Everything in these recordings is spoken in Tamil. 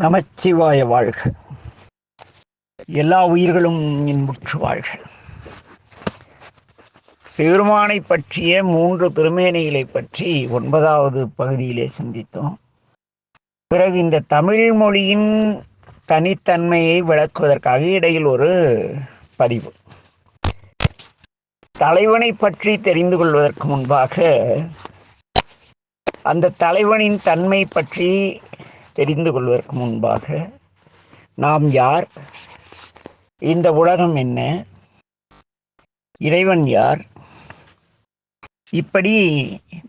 நமச்சிவாய வாழ்க. எல்லா உயிர்களும் இன்புற்று வாழ்க. சிறுமானை பற்றிய 3 திருமேனிகளை பற்றி 9வது பகுதியிலே சிந்தித்தோம். பிறகு இந்த தமிழ் மொழியின் தனித்தன்மையை விளக்குவதற்காக இடையில் ஒரு பதிவு. தலைவனை பற்றி தெரிந்து கொள்வதற்கு முன்பாக அந்த தலைவனின் தன்மை பற்றி தெரிந்து கொள்வதற்கு முன்பாக நாம் யார், இந்த உலகம் என்ன, இறைவன் யார், இப்படி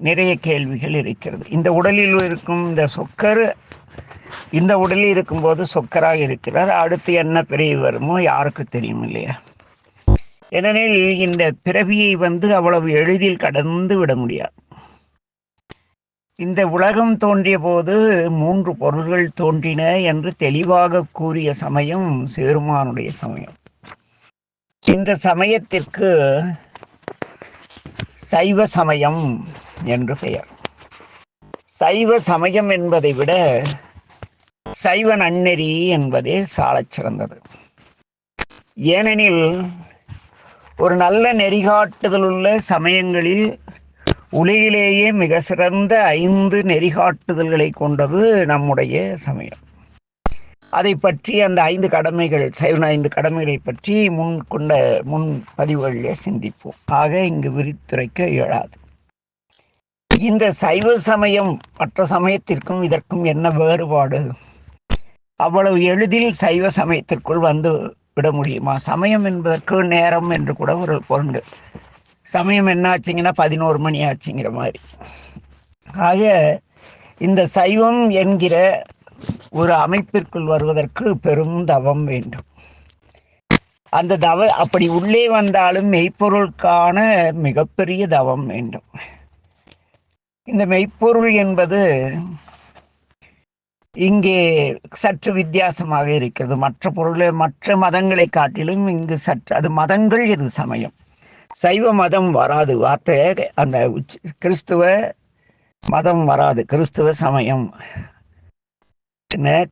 நிறைய கேள்விகள் இருக்கிறது. இந்த உடலில் இருக்கும் இந்த சொக்கர் இந்த உடலில் இருக்கும்போது சொக்கராக இருக்கிறார். அடுத்து என்ன பிறவி வருமோ யாருக்கு தெரியும் இல்லையா? ஏனெனில் இந்த பிறவியை அவ்வளவு எளிதில் கடந்து விட முடியாது. இந்த உலகம் தோன்றிய போது 3 பொருள்கள் தோன்றின என்று தெளிவாக கூறிய சமயம் சேருமானுடைய சமயம். இந்த சமயத்திற்கு சைவ சமயம் என்று பெயர். சைவ சமயம் என்பதை விட சைவ நன்னெறி என்பதே சாலச் சிறந்தது. ஏனெனில் ஒரு நல்ல நெறிகாட்டுதலுள்ள சமயங்களில் உலகிலேயே மிக சிறந்த 5 நெறிகாட்டுதல்களை கொண்டது நம்முடைய சமயம். அதை பற்றி அந்த 5 கடமைகள், சைவ 5 கடமைகளை பற்றி முன் பதிவுகளிலே சிந்திப்போம். ஆக இங்கு விரித்துரைக்க இயலாது. இந்த சைவ சமயம் மற்ற சமயத்திற்கும் இதற்கும் என்ன வேறுபாடு? அவ்வளவு எளிதில் சைவ சமயத்திற்குள் வந்து விட முடியுமா? சமயம் என்பதற்கு நேரம் என்று கூட ஒரு பொருள். சமயம் என்ன ஆச்சுங்கன்னா 11 மணி ஆச்சுங்கிற மாதிரி. ஆக இந்த சைவம் என்கிற ஒரு அமைப்பிற்குள் வருவதற்கு பெரும் தவம் வேண்டும். அந்த அப்படி உள்ளே வந்தாலும் மெய்ப்பொருளுக்கான மிகப்பெரிய தவம் வேண்டும். இந்த மெய்ப்பொருள் என்பது இங்கே சற்று வித்தியாசமாக இருக்கிறது. மற்ற மதங்களை காட்டிலும் இங்கு சற்று, அது மதங்கள், இது சமயம். சைவ மதம் வராது, வார்த்தை அந்த கிறிஸ்துவ மதம் வராது, கிறிஸ்துவ சமயம்.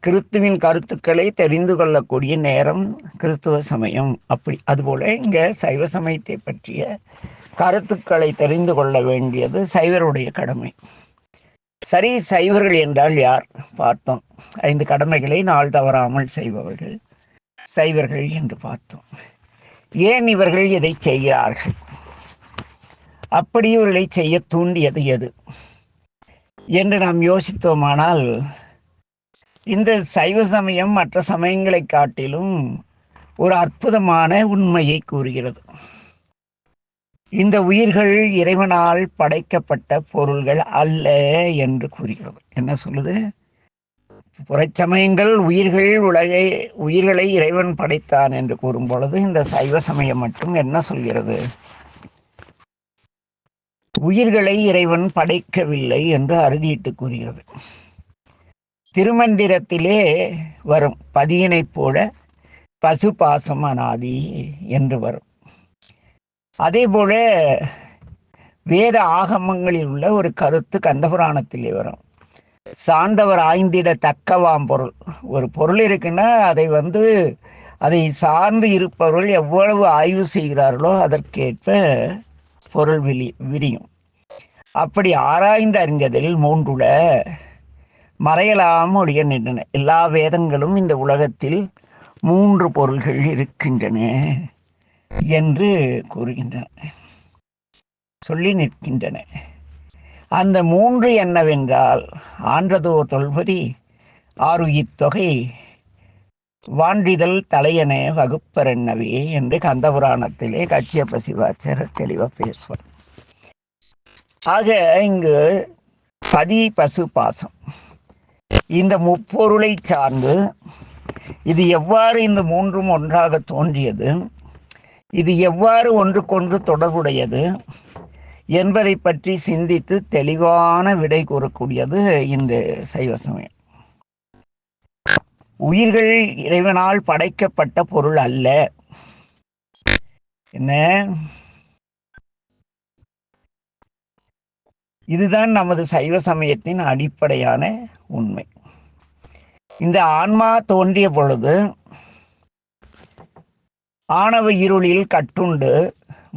கிறிஸ்துவின் கருத்துக்களை தெரிந்து கொள்ளக்கூடிய நேரம் கிறிஸ்துவ சமயம். அப்படி அதுபோல இங்க சைவ சமயத்தை பற்றிய கருத்துக்களை தெரிந்து கொள்ள வேண்டியது சைவருடைய கடமை. சரி, சைவர்கள் என்றால் யார் பார்த்தோம். 5 கடமைகளை நாள் தவறாமல் செய்பவர்கள் சைவர்கள் என்று பார்த்தோம். ஏன் இவர்கள் இதை செய்கிறார்கள்? அப்படி இவர்களை செய்ய தூண்டியது எது என்று நாம் யோசித்தோமானால், இந்த சைவ சமயம் மற்ற சமயங்களை காட்டிலும் ஒரு அற்புதமான உண்மையை கூறுகிறது. இந்த உயிர்கள் இறைவனால் படைக்கப்பட்ட பொருள்கள் அல்ல என்று கூறுகிறது. என்ன சொல்லுது? புறச்சமயங்கள் உயிர்களை இறைவன் படைத்தான் என்று கூறும் பொழுது, இந்த சைவ சமயம் மட்டும் என்ன சொல்கிறது? உயிர்களை இறைவன் படைக்கவில்லை என்று அறுதியிட்டு கூறுகிறது. திருமந்திரத்திலே வரும் பதியினைப் போல பசு பாசம் அனாதி என்று வரும். அதே போல வேத ஆகமங்களில் உள்ள ஒரு கருத்து கந்தபுராணத்திலே வரும். சார்ந்தவர் ஆய்ந்திட தக்கவாம் பொருள். ஒரு பொருள் இருக்குன்னா அதை சார்ந்து இருப்பவர்கள் எவ்வளவு ஆய்வு செய்கிறார்களோ அதற்கேற்ப பொருள் விரியும். அப்படி ஆராய்ந்து அறிந்ததில் 3 மறையலாம் ஒழிய நின்றன. எல்லா வேதங்களும் இந்த உலகத்தில் 3 பொருள்கள் இருக்கின்றன என்று கூறுகின்றன, சொல்லி நிற்கின்றன. அந்த 3 என்னவென்றால், ஆன்றதோர் தொல்பதி, ஆருயிர் தொகை, வான்றிதழ் தலையன வகுப்பரென்னவே என்று கந்தபுராணத்திலே கச்சியப்ப சிவாச்சாரியர் தெளிவாக பேசுவார். ஆக இங்கு பதி, பசு, பாசம், இந்த முப்பொருளை சார்ந்து இது எவ்வாறு இந்த 3ம் ஒன்றாக தோன்றியது, இது எவ்வாறு ஒன்றுக்கொன்று தொடர்புடையது என்பதை பற்றி சிந்தித்து தெளிவான விடை கூறக்கூடியது இந்த சைவ சமயம். உயிர்கள் இறைவனால் படைக்கப்பட்ட பொருள் அல்ல. என்ன? இதுதான் நமது சைவ சமயத்தின் அடிப்படையான உண்மை. இந்த ஆன்மா தோன்றிய பொழுது ஆணவ இருளில் கட்டுண்டு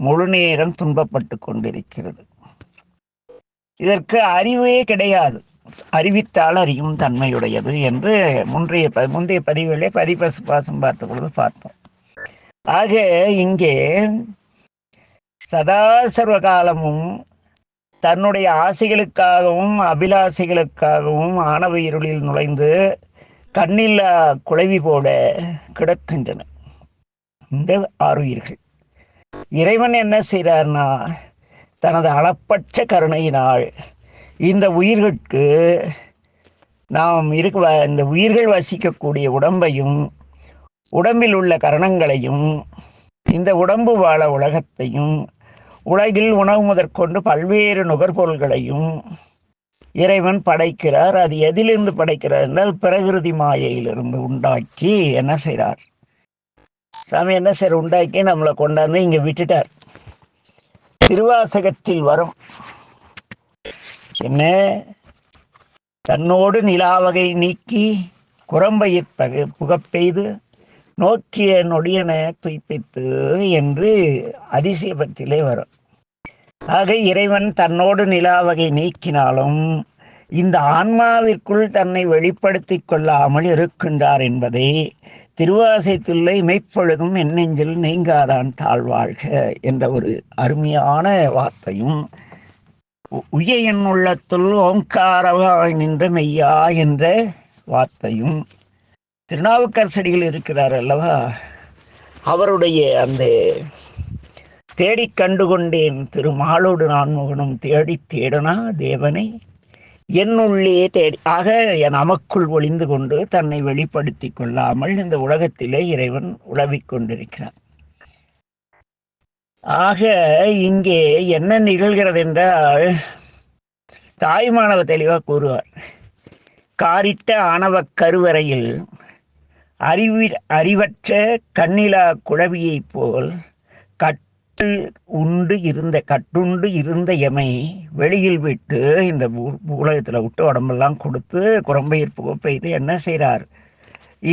முழு நேரம் துன்பப்பட்டு கொண்டிருக்கிறது. இதற்கு அறிவே கிடையாது. அறிவித்தால் அறியும் தன்மையுடையது என்று முந்தைய பதிவுகளே பதிபசு பாசம் பார்த்த பொழுது பார்த்தோம். ஆக இங்கே சதா சர்வ காலமும் தன்னுடைய ஆசைகளுக்காகவும் அபிலாசைகளுக்காகவும் ஆணவ இருளில் நுழைந்து கண்ணில்லா குழவி போல கிடக்கின்றன இந்த ஆறுயிர்கள். இறைவன் என்ன செய்கிறார்னா, தனது அளப்பற்ற கருணையினால் இந்த உயிர்களுக்கு இந்த உயிர்கள் வசிக்கக்கூடிய உடம்பையும் உடம்பில் உள்ள கரணங்களையும் இந்த உடம்பு வாழ உலகத்தையும் உலகில் உணவு முதற்கொண்டு பல்வேறு நுகர்பொருள்களையும் இறைவன் படைக்கிறார். அது எதிலிருந்து படைக்கிறார் என்றால் பிரகிருதி மாயையிலிருந்து உண்டாக்கி என்ன செய்கிறார், சாமி என்ன செய்ய உண்டாக்கி நம்மளை கொண்டாந்து இங்க விட்டுட்டார். திருவாசகத்தில் வரும் என்ன, தன்னோடு நிலாவகை நீக்கி குரம்பையிற் புகப்பெய்து நோக்கிய நொடியன துய்ப்பித்து என்று அதிசயபத்திலே வரும். ஆக இறைவன் தன்னோடு நிலாவகை நீக்கினாலும் இந்த ஆன்மாவிற்குள் தன்னை வெளிப்படுத்தி கொள்ளாமல் இருக்கின்றார் என்பதை திருவாசகத்துள்ள இமைப்பொழுதும் என் நெஞ்சில் நீங்காதான் தாழ்வாழ்க என்ற ஒரு அருமையான வார்த்தையும், உய என் உள்ளத்துள் ஓங்காரவாய் நின்ற மெய்யா என்ற வார்த்தையும் திருநாவுக்கரசடிகள் இருக்கிறார் அல்லவா, அவருடைய அந்த தேடி கண்டுகொண்டேன் திருமாலோடு நான் முகனும் தேடி தேடனா தேவனை என்னுள்ளே தேடி, ஆக நமக்குள் ஒளிந்து கொண்டு தன்னை வெளிப்படுத்தி கொள்ளாமல் இந்த உலகத்திலே இறைவன் உலவிக் கொண்டிருக்கிறார். ஆக இங்கே என்ன நிகழ்கிறது என்றால், தாய்மானவர் தெளிவாக கூறுவார், காரிட்ட ஆணவ கருவறையில் அறிவற்ற கண்ணிலா குழவியைப் போல் கட்டுண்டு இருந்த எமை வெளியில் விட்டு இந்த உலகத்தில் விட்டு உடம்பெல்லாம் கொடுத்து குரம்பையிற் புகப்பெய்து என்ன செய்கிறார்,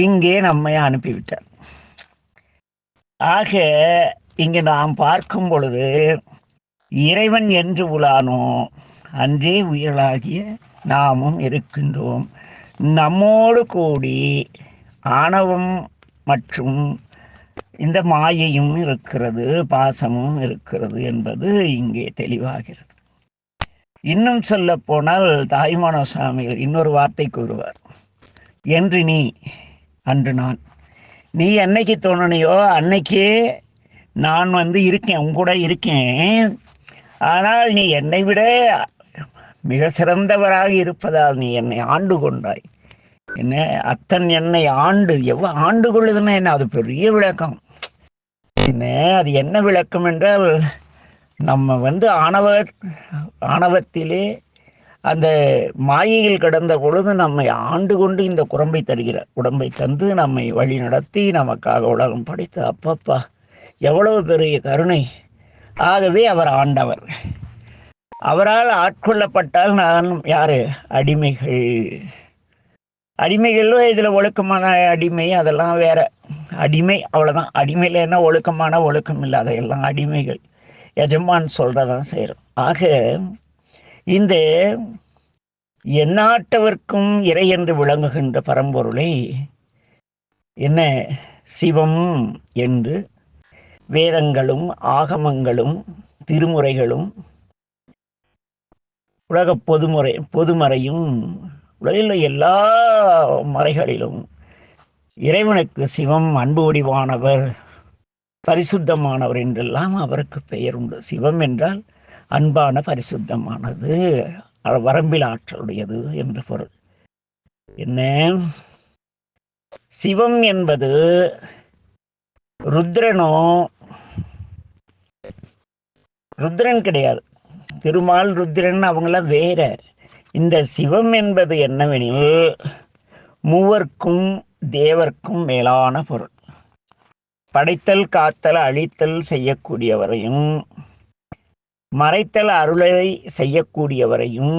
இங்கே நம்மை அனுப்பிவிட்டார். ஆக இங்கே நாம் பார்க்கும் பொழுது இறைவன் என்று உலானோ அன்றே உயிர்களாகிய நாமும் இருக்கின்றோம். நம்மோடு கூடி ஆணவம் மற்றும் இந்த மாயையும் இருக்கிறது, பாசமும் இருக்கிறது என்பது இங்கே தெளிவாகிறது. இன்னும் சொல்ல போனால் தாய்மான சுவாமிகள் இன்னொரு வார்த்தை கூறுவார், என்று நீ அன்று நான், நீ என்னைக்கு தோணனையோ அன்னைக்கே நான் இருக்கேன், உங்கூட இருக்கேன். ஆனால் நீ என்னை விட மிக சிறந்தவராக இருப்பதால் நீ என்னை ஆண்டு கொண்டாய். என்ன அத்தன் என்னை ஆண்டு கொள்ளுதுன்னா என்ன, அது பெரிய விளக்கம். என்ன அது என்ன விளக்கம் என்றால், நம்ம ஆணவத்திலே அந்த மாயையில் கடந்த பொழுது நம்மை ஆண்டு கொண்டு இந்த குரம்பை தருகிற உடம்பை தந்து நம்மை வழி நடத்தி நமக்காக உலகம் படைத்து, அப்பப்பா எவ்வளவு பெரிய கருணை. ஆகவே அவர் ஆண்டவர். அவரால் ஆட்கொள்ளப்பட்டால் நான் யாரு, அடிமைகளும் இதில் ஒழுக்கமான அடிமை, அதெல்லாம் வேற அடிமை, அவ்வளோதான். அடிமையில் என்ன ஒழுக்கமான ஒழுக்கம் இல்லாத எல்லாம் அடிமைகள், எஜமான் சொல்கிறதான் செய்கிறோம். ஆக இந்த எந்நாட்டவர்க்கும் இறை என்று விளங்குகின்ற பரம்பொருளை என்ன சிவம் என்று வேதங்களும் ஆகமங்களும் திருமுறைகளும் உலக பொதுமறையும் உலகில் எல்லா மறைகளிலும் இறைவனுக்கு சிவம் அன்பு வடிவானவர், பரிசுத்தமானவர் என்றெல்லாம் அவருக்கு பெயர் உண்டு. சிவம் என்றால் அன்பான, பரிசுத்தமானது, வரம்பில் ஆற்றலுடையது என்று பொருள். என்ன சிவம் என்பது ருத்ரன் கிடையாது. திருமால் ருத்ரன் அவங்களாம் வேற. இந்த சிவம் என்பது என்னவெனில் மூவர்க்கும் தேவர்க்கும் மேலான பொருள். படைத்தல் காத்தல் அழித்தல் செய்யக்கூடியவரையும் மறைத்தல் அருளை செய்யக்கூடியவரையும்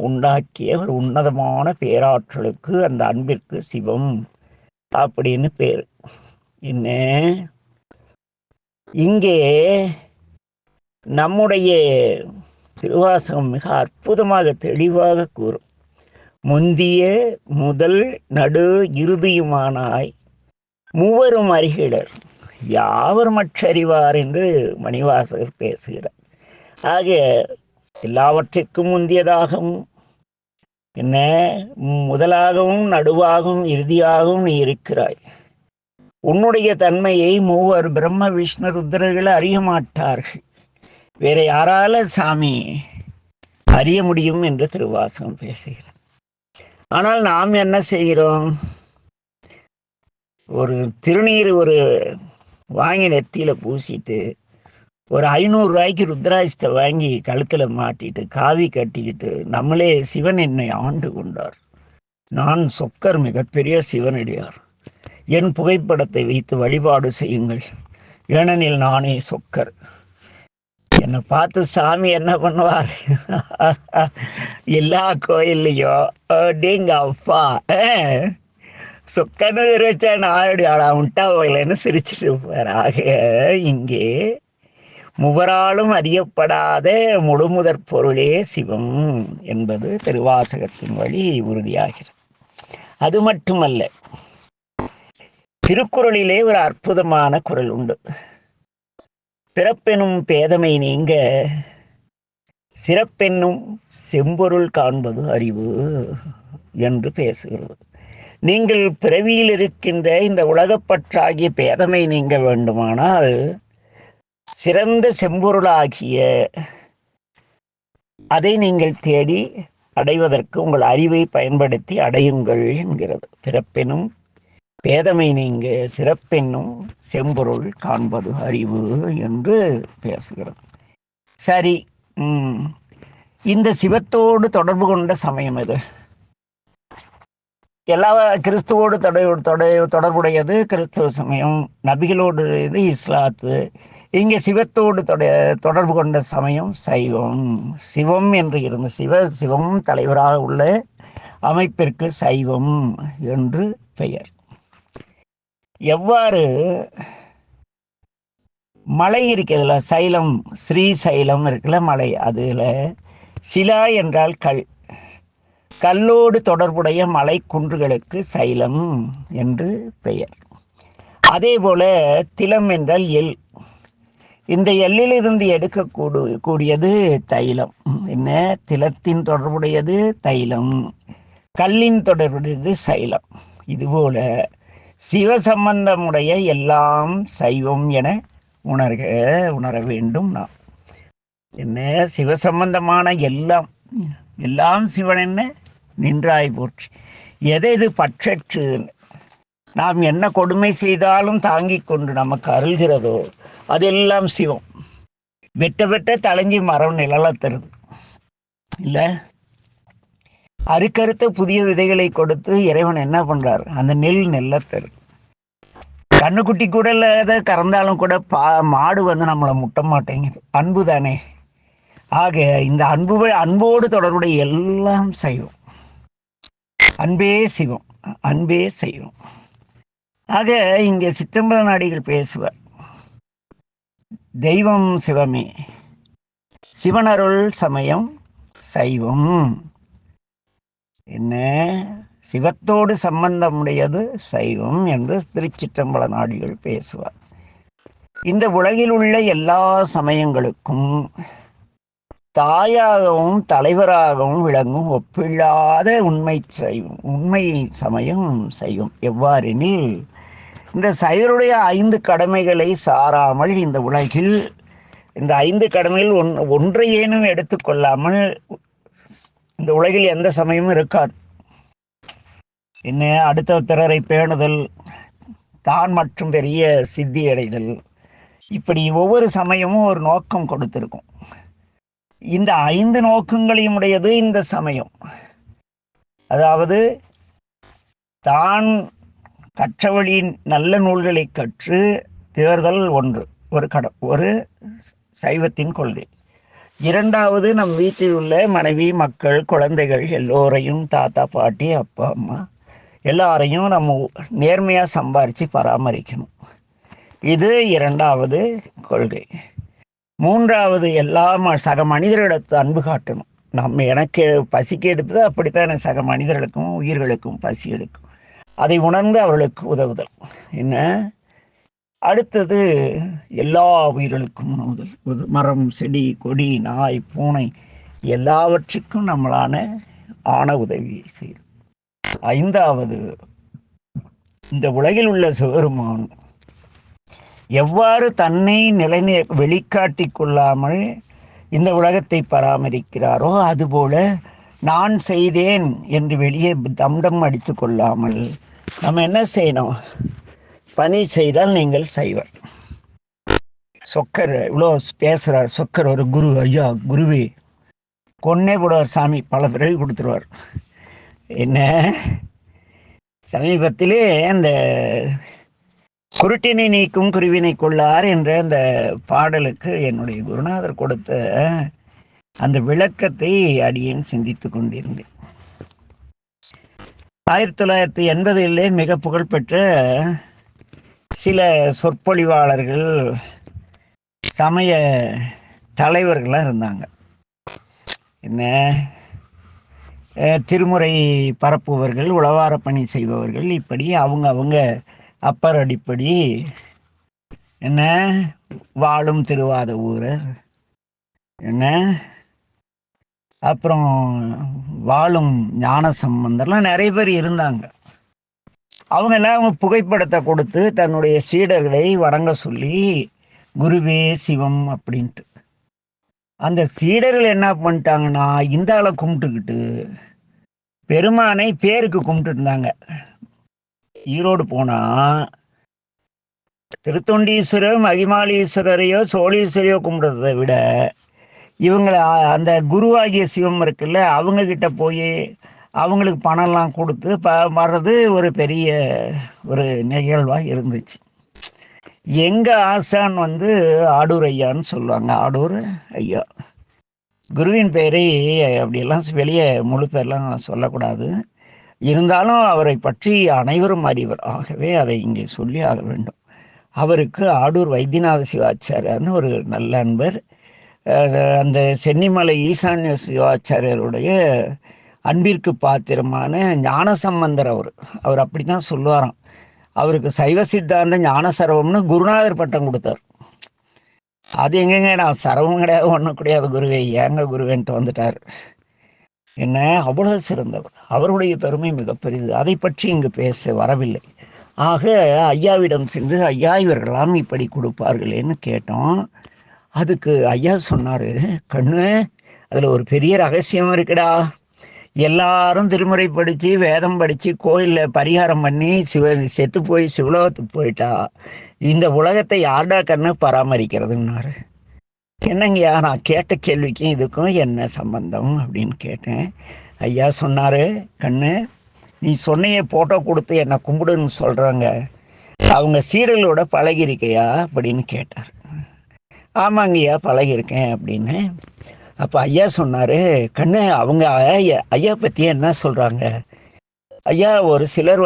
உண்டாக்கிய ஒரு உன்னதமான பேராற்றலுக்கு, அந்த அன்பிற்கு சிவம் அப்படின்னு பேர். என்ன இங்கே நம்முடைய திருவாசகம் மிக அற்புதமாக தெளிவாக கூறும். முந்திய முதல் நடு இறுதியுமானாய் மூவரும் அறிகிடர் யாவர் மற்றறிவார் என்று மணிவாசகர் பேசுகிறார். ஆக எல்லாவற்றிற்கும் முந்தியதாகவும் என்ன முதலாகவும் நடுவாகவும் இறுதியாகவும் நீ இருக்கிறாய். உன்னுடைய தன்மையை மூவர் பிரம்ம விஷ்ணு ருத்ரர்கள் அறிய மாட்டார்கள். வேற யாரால சாமி அறிய முடியும் என்று திருவாசகம் பேசுகிறார். ஆனால் நாம் என்ன செய்கிறோம்? ஒரு திருநீர் வாங்கி நெத்தியில பூசிட்டு, ஒரு 500 ரூபாய்க்கு ருத்ராட்சத்தை வாங்கி கழுத்துல மாட்டிட்டு, காவி கட்டிக்கிட்டு, நம்மளே சிவன் என்னை ஆண்டு கொண்டார், நான் சொக்கர் மிகப்பெரிய சிவனடியார், என் புகைப்படத்தை வைத்து வழிபாடு செய்யுங்கள், ஏனெனில் நானே சொக்கர். என்னை பார்த்து சாமி என்ன பண்ணுவார்? எல்லா கோயில்லையும் அப்படிங்க அப்பா சொக்கன்னு வச்சா நாயுடு உண்டா போகலன்னு சிரிச்சுட்டு இருப்பார். ஆக இங்கே முவராலும் அறியப்படாத முழுமுதற் பொருளே சிவம் என்பது திருவாசகத்தின் வழி உறுதியாகிறது. அது மட்டுமல்ல, திருக்குறளிலே ஒரு அற்புதமான குறள் உண்டு. பிறப்பெனும் பேதமை நீங்க சிறப்பென்னும் செம்பொருள் காண்பது அறிவு என்று பேசுகிறது. நீங்கள் பிறவியில் இருக்கின்ற இந்த உலகப்பற்றாகிய பேதமை நீங்க வேண்டுமானால் சிறந்த செம்பொருளாகிய அதை நீங்கள் தேடி அடைவதற்கு உங்கள் அறிவை பயன்படுத்தி அடையுங்கள் என்கிறது. பிறப்பெனும் பேதமை நீங்க சிறப்பென்னும் செம்பொருள் காண்பது அறிவு என்று பேசுகிறது. சரி, இந்த சிவத்தோடு தொடர்பு கொண்ட சமயம் எது? எல்லா கிறிஸ்துவோடு தொடர்புடையது கிறிஸ்துவ சமயம், நபிகளோடு இது இஸ்லாத்து. இங்கே சிவத்தோடு தொடர்பு கொண்ட சமயம் சைவம். சிவம் என்று இருந்த சிவம் தலைவராக உள்ள அமைப்பிற்கு சைவம் என்று பெயர். எவ்வாறு மலை இருக்கிறதுல சைலம், ஸ்ரீ சைலம் இருக்குல்ல மலை, அதுல சிலா என்றால் கல், கல்லோடு தொடர்புடைய மலை குன்றுகளுக்கு சைலம் என்று பெயர். அதே போல திலம் என்றால் எள், இந்த எள்ளிலிருந்து எடுக்கக்கூடியது தைலம். என்ன திலத்தின் தொடர்புடையது தைலம், கல்லின் தொடர்புடையது சைலம். இதுபோல சிவ சம்பந்தமுடைய எல்லாம் சைவம் என உணர வேண்டும். நாம் என்ன சிவசம்பந்தமான எல்லாம் சிவன் என்ன நின்றாய் போற்றி. எது பற்றற்று நாம் என்ன கொடுமை செய்தாலும் தாங்கிக் கொண்டு நமக்கு அருள்கிறதோ அதெல்லாம் சிவம். வெட்ட தலைஞ்சி மரம் நிழல தருது இல்ல, அறுக்கறுத்த புதிய விதைகளை கொடுத்து இறைவன் என்ன பண்றாரு? அந்த நெல்ல தருது. கண்ணுக்குட்டி கூட இல்லாத கறந்தாலும் கூட மாடு நம்மளை முட்ட மாட்டேங்குது. அன்பு தானே. ஆக இந்த அன்போடு தொடர்புடைய எல்லாம் சைவம். அன்பே சிவம், அன்பே சைவம். ஆக இங்கே சிற்றம்பல நாடிகள் பேசுவார், தெய்வம் சிவமே, சிவனருள் சமயம் சைவம். என்ன சிவத்தோடு சம்பந்தமுடையது சைவம் என்று திருச்சிற்றம்பல நாடிகள் பேசுவார். இந்த உலகில் உள்ள எல்லா சமயங்களுக்கும் தாயாகவும் தலைவராகவும் விளங்கும் ஒப்பில்லாத உண்மை சமயம் சைவம். எவ்வாறெனில் இந்த சைவருடைய 5 கடமைகளை சாராமல் இந்த உலகில் இந்த 5 கடமைகள் ஒன்றையேனும் எடுத்துக்கொள்ளாமல் இந்த உலகில் எந்த சமயமும் இருக்காது. என்ன அடுத்த பிறரை பேணுதல், தான் மற்றும் பெரிய சித்தி அடைதல், இப்படி ஒவ்வொரு சமயமும் ஒரு நோக்கம் கொடுத்திருக்கும். இந்த 5 நோக்கங்களையும் உடையது இந்த சமயம். அதாவது தான் கற்ற வழியின் நல்ல நூல்களை கற்று தேர்தல் ஒரு சைவத்தின் கொள்கை. இரண்டாவது, நம் வீட்டில் உள்ள மனைவி, மக்கள், குழந்தைகள் எல்லோரையும், தாத்தா பாட்டி, அப்பா அம்மா எல்லாரையும் நம்ம நேர்மையாக சம்பாரித்து பராமரிக்கணும். இது இரண்டாவது கொள்கை. மூன்றாவது, எல்லா சக மனிதர்களிடத்து அன்பு காட்டணும். எனக்கு பசிக்கு எடுத்தது அப்படித்தான் எனக்கு சக மனிதர்களுக்கும் உயிர்களுக்கும் பசி எடுக்கும். அதை உணர்ந்து அவர்களுக்கு உதவுதல். என்ன அடுத்தது, எல்லா உயிர்களுக்கும் உணவுதல். மரம், செடி, கொடி, நாய், பூனை எல்லாவற்றுக்கும் நம்மளான ஆன உதவியை செய்து. ஐந்தாவது, இந்த உலகில் உள்ள சிவருமான் எவ்வாறு தன்னை வெளிக்காட்டி கொள்ளாமல் இந்த உலகத்தை பராமரிக்கிறாரோ அதுபோல நான் செய்தேன் என்று வெளியே தம்டம் அடித்து கொள்ளாமல் நம்ம என்ன செய்யணும்? பணி செய்தால் நீங்கள் செய்வர். சொக்கர் இவ்வளோ பேசுகிறார். சொக்கர் ஒரு குரு. ஐயா குருவே கொன்னே போடுவார் சாமி, பல பிறகு கொடுத்துருவார். என்ன சமீபத்திலே அந்த குருட்டினை நீக்கும் குருவினை கொள்ளார் என்ற அந்த பாடலுக்கு என்னுடைய குருநாதர் கொடுத்த அந்த விளக்கத்தை அடியேன் சிந்தித்து கொண்டிருந்தேன். 1980 மிக புகழ்பெற்ற சில சொற்பொழிவாளர்கள், சமய தலைவர்களாக இருந்தாங்க. என்ன திருமுறை பரப்புவர்கள், உளவார பணி செய்பவர்கள், இப்படி அவங்க அப்பர் அடிப்படி, என்ன வாழும் திருவாத ஊரர், என்ன அப்புறம் வாழும் ஞான சம்பந்தர்லாம் நிறைய பேர் இருந்தாங்க. அவங்க எல்லாம் புகைப்படத்தை கொடுத்து தன்னுடைய சீடர்களை வணங்க சொல்லி குருவே சிவம் அப்படின்ட்டு. அந்த சீடர்கள் என்ன பண்ணிட்டாங்கன்னா, இந்த ஆளை கும்பிட்டுக்கிட்டு பெருமானை பேருக்கு கும்பிட்டு இருந்தாங்க. ஈரோடு போனா திருத்தொண்டீஸ்வரர், மகிமாலீஸ்வரரையோ சோழீஸ்வரையோ கும்பிடுறதை விட இவங்களை அந்த குருவாகிய சிவம் இருக்குல்ல, அவங்க கிட்ட போய் அவங்களுக்கு பணம்லாம் கொடுத்து வர்றது ஒரு பெரிய ஒரு நிகழ்வாக இருந்துச்சு. எங்கள் ஆசான் ஆடூர் ஐயான்னு சொல்லுவாங்க. ஆடூர் ஐயா குருவின் பேரை அப்படியெல்லாம் வெளியே முழு பேர்லாம் சொல்லக்கூடாது. இருந்தாலும் அவரை பற்றி அனைவரும் அறிவர். ஆகவே அதை இங்கே சொல்லி ஆக வேண்டும். அவருக்கு ஆடூர் வைத்தியநாத சிவாச்சாரியார்னு ஒரு நல்ல அன்பர். அந்த சென்னிமலை ஈசான்ய சிவாச்சாரியருடைய அன்பிற்கு பாத்திரமான ஞானசம்பந்தர். அவர் அப்படி தான் சொல்லுவாராம். அவருக்கு சைவ சித்தாந்த ஞான சரவம்னு குருநாதர் பட்டம் கொடுத்தார். அது எங்கெங்க, நான் சரவம் கிடையாது, ஒன்றும் கிடையாது குருவே, ஏங்க குருவேன்ட்டு வந்துட்டார். என்ன அவ்வளவு சிறந்தவர். அவருடைய பெருமை மிகப்பெரியது. அதை பற்றி இங்கு பேச வரவில்லை. ஆக ஐயாவிடம் சென்று, ஐயா இவர்களாம் இப்படி கொடுப்பார்களேன்னு கேட்டோம். அதுக்கு ஐயா சொன்னார், கண்ணு அதில் ஒரு பெரிய ரகசியம் இருக்குடா. எல்லாரும் திருமுறை படித்து வேதம் படித்து கோயிலில் பரிகாரம் பண்ணி செத்து போய் சிவலோகத்துக்கு போயிட்டா இந்த உலகத்தை யார்டா கண்ணு பராமரிக்கிறதுன்னாரு. என்னங்கய்யா, நான் கேட்ட கேள்விக்கும் இதுக்கும் என்ன சம்பந்தம் அப்படின்னு கேட்டேன். ஐயா சொன்னார், கண்ணு நீ சொன்னையே ஃபோட்டோ கொடுத்து என்னை கும்பிடுன்னு சொல்கிறாங்க, அவங்க சீடர்களோட பழகிருக்கையா அப்படின்னு கேட்டார். ஆமாங்கய்யா பழகிருக்கேன் அப்படின்னு. அப்போ ஐயா சொன்னார், கண்ணு அவங்க ஐயா பற்றி என்ன சொல்கிறாங்க? ஐயா ஒரு சிலர்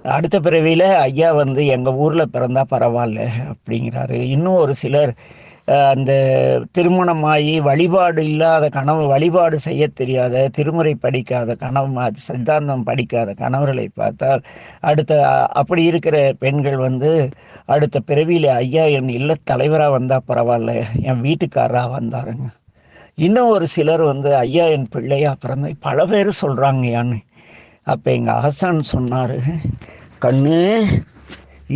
அடுத்த பிறவியில் ஐயா எங்கள் ஊரில் பிறந்தா பரவாயில்ல அப்படிங்கிறாரு. இன்னும் ஒரு சிலர் அந்த திருமணமாகி வழிபாடு இல்லாத கணவன், வழிபாடு செய்ய தெரியாத, திருமுறை படிக்காத கணவன், சித்தாந்தம் படிக்காத கணவர்களை பார்த்தால் அப்படி இருக்கிற பெண்கள் அடுத்த பிறவியில் ஐயா என் இல்ல தலைவராக வந்தால் பரவாயில்ல, என் வீட்டுக்காரராக வந்தாருங்க. இன்னும் ஒரு சிலர் ஐயா என் பிள்ளையா பிறந்த பல பேர் சொல்கிறாங்கயான்னு. அப்போ எங்கள் ஆசான் சொன்னார், கண்ணு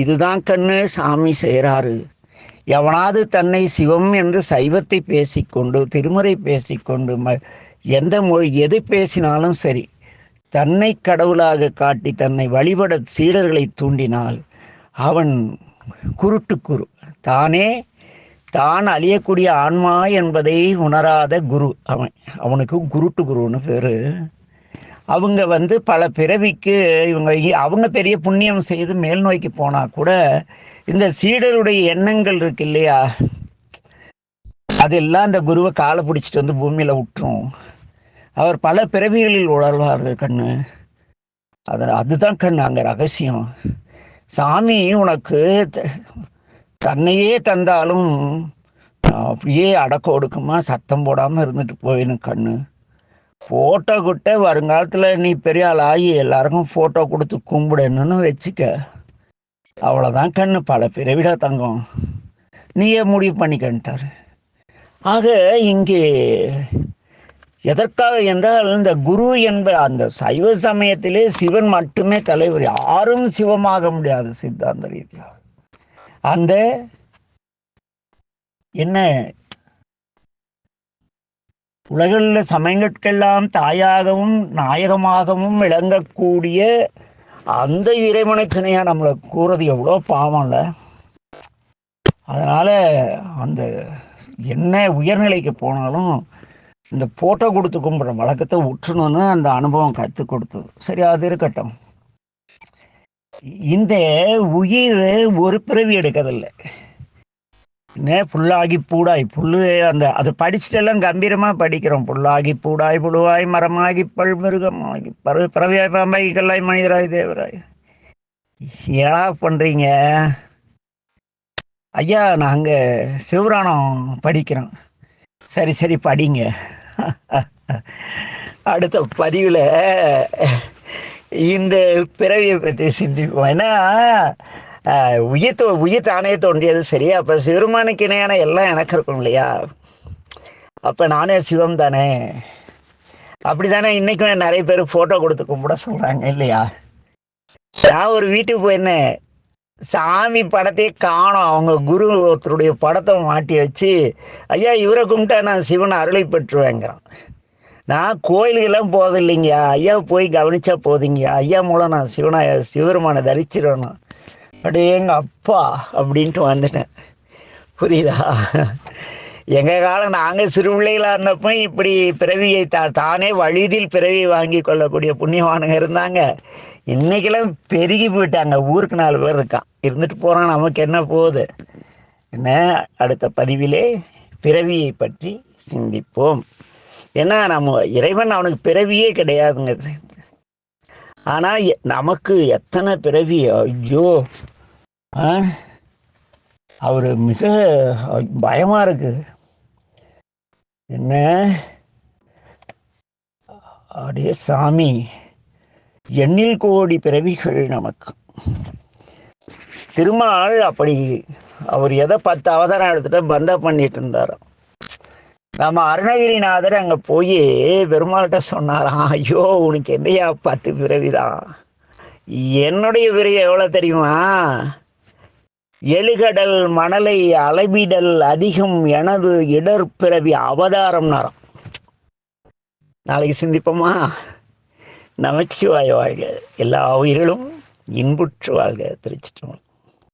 இதுதான் கண்ணு சாமி செய்கிறாரு. எவனாவது தன்னை சிவம் என்று சைவத்தை பேசிக்கொண்டு, திருமுறை பேசிக்கொண்டு, எந்த மொழி எது பேசினாலும் சரி, தன்னை கடவுளாக காட்டி தன்னை வழிபட சீடர்களை தூண்டினால் அவன் குரு. தான் அழியக்கூடிய ஆன்மா என்பதை உணராத குரு அவனுக்கு குருட்டு குருன்னு பேர். அவங்க பல பிறவிக்கு அவங்க பெரிய புண்ணியம் செய்து மேல் நோக்கி போனால் கூட இந்த சீடருடைய எண்ணங்கள் இருக்கு இல்லையா, அதெல்லாம் அந்த குருவை காலை பிடிச்சிட்டு வந்து பூமியில் விட்டுரும். அவர் பல பிறவிகளில் உணர்வார்கள் கண்ணு. அதுதான் கண்ணு அங்கே ரகசியம். சாமி உனக்கு தன்னையே தந்தாலும் அப்படியே அடக்க ஒடுக்கமாக சத்தம் போடாமல் இருந்துட்டு போயிடும் கண்ணு. ஃபோட்டோ கிட்ட வருங்காலத்தில் நீ பெரிய ஆள் ஆகி எல்லாருக்கும் ஃபோட்டோ கொடுத்து கும்பிடணுன்னு வச்சுக்க. அவ்வளோதான் கண்ணு, பல பிறவிட தங்கம், நீயே முடிவு பண்ணிக்கிட்டார். ஆக இங்கே எதற்காக என்றால் இந்த குரு என்ப அந்த சைவ சமயத்திலே சிவன் மட்டுமே தலைவர், யாரும் சிவமாக முடியாது சித்தாந்த ரீதியாக. அந்த என்ன உலகில் சமயங்களுக்கெல்லாம் தாயாகவும் நாயகமாகவும் விளங்கக்கூடிய அந்த இறைவனுக்குனையா நம்மளை கூறது எவ்வளோ பாவம்ல. அதனால் அந்த என்ன உயர்நிலைக்கு போனாலும் இந்த போட்டோ கொடுத்து கும்பிட்ற வழக்கத்தை விட்டுணுன்னு அந்த அனுபவம் கற்றுக் கொடுத்தது. சரி, அது இருக்கட்டும். இந்த உயிர் ஒரு பிறவி எடுக்கிறதில்லை. புல்லாகி பூடாய், புல்லு அந்த அதை படிச்சுட்டெல்லாம் கம்பீரமாக படிக்கிறோம். புல்லாகி பூடாய் புழுவாய் மரமாகி பல்மிருகமாகி பறவையாய் பாம்பாய் கல்லாய் மனிதராய் தேவராய். ஏடா பண்ணுறீங்க ஐயா? நாங்கள் சிவபுராணம் படிக்கிறோம். சரி சரி படிங்க. அடுத்த பதிவில் இந்த பிறவியை பற்றி சிந்திப்போம். ஏன்னா உயிர் தானே தோன்றியது சரி. அப்போ சிவருமானுக்கு இணையான எல்லாம் எனக்கு இருக்கும் இல்லையா? அப்போ நானே சிவம் தானே. அப்படி தானே இன்றைக்கும் நிறைய பேர் ஃபோட்டோ கொடுத்து கும்பிட சொல்கிறாங்க இல்லையா? நான் ஒரு வீட்டுக்கு போயிருந்தேன், சாமி படத்தையே காணோம். அவங்க குரு ஒருத்தருடைய படத்தை மாட்டி வச்சு, ஐயா இவரை கும்பிட்டா நான் சிவனை அருளை பெற்றுவேங்கிறான். நான் கோயிலுக்கெல்லாம் போதில்லைங்கய்யா, ஐயா போய் கவனிச்சா போதிங்கய்யா, ஐயா மூலம் நான் சிவருமானை தரிச்சிடணும். அப்படியே எங்கள் அப்பா அப்படின்ட்டு வந்துட்டேன். புரியுதா? எங்கள் காலம் நாங்கள் சிறு பிள்ளைகளாக இருந்தப்போ இப்படி பிறவியை தானே வழிதில் பிறவியை வாங்கி கொள்ளக்கூடிய புண்ணியவானுங்க இருந்தாங்க. இன்னைக்கெல்லாம் பெருகி போயிட்டாங்க. ஊருக்கு 4 பேர் இருக்கான், இருந்துட்டு போகிறான், நமக்கு என்ன போகுது என்ன? அடுத்த பதிவிலே பிறவியை பற்றி சிந்திப்போம். ஏன்னா நம்ம இறைவன் அவனுக்கு பிறவியே கிடையாதுங்க. ஆனால் நமக்கு எத்தனை பிறவி! ஐயோ, அவர் மிக பயமாக இருக்கு. என்ன அப்படியே சாமி எண்ணில் கோடி பிறவிகள் நமக்கு. திருமால் அப்படி அவர் எதை 10 அவதாரம் எடுத்துட்டு பந்தா பண்ணிட்டு இருந்தாரோ, நம்ம அருணகிரிநாதர் அங்கே போய் பெருமாள்கிட்ட சொன்னாராம், ஐயோ உனக்கு என்னையா 10 பிறவிதான், என்னுடைய பிறவி எவ்வளோ தெரியுமா? எழுகடல் மணலை அளவிடல் அதிகம் எனது இடர் பிறவி அவதாரம்னாராம். நாளைக்கு சிந்திப்போமா? நமச்சிவாய வாழ்க. எல்லா உயிர்களும் இன்புற்று வாழ்க. திருச்சிற்றம்பலம்.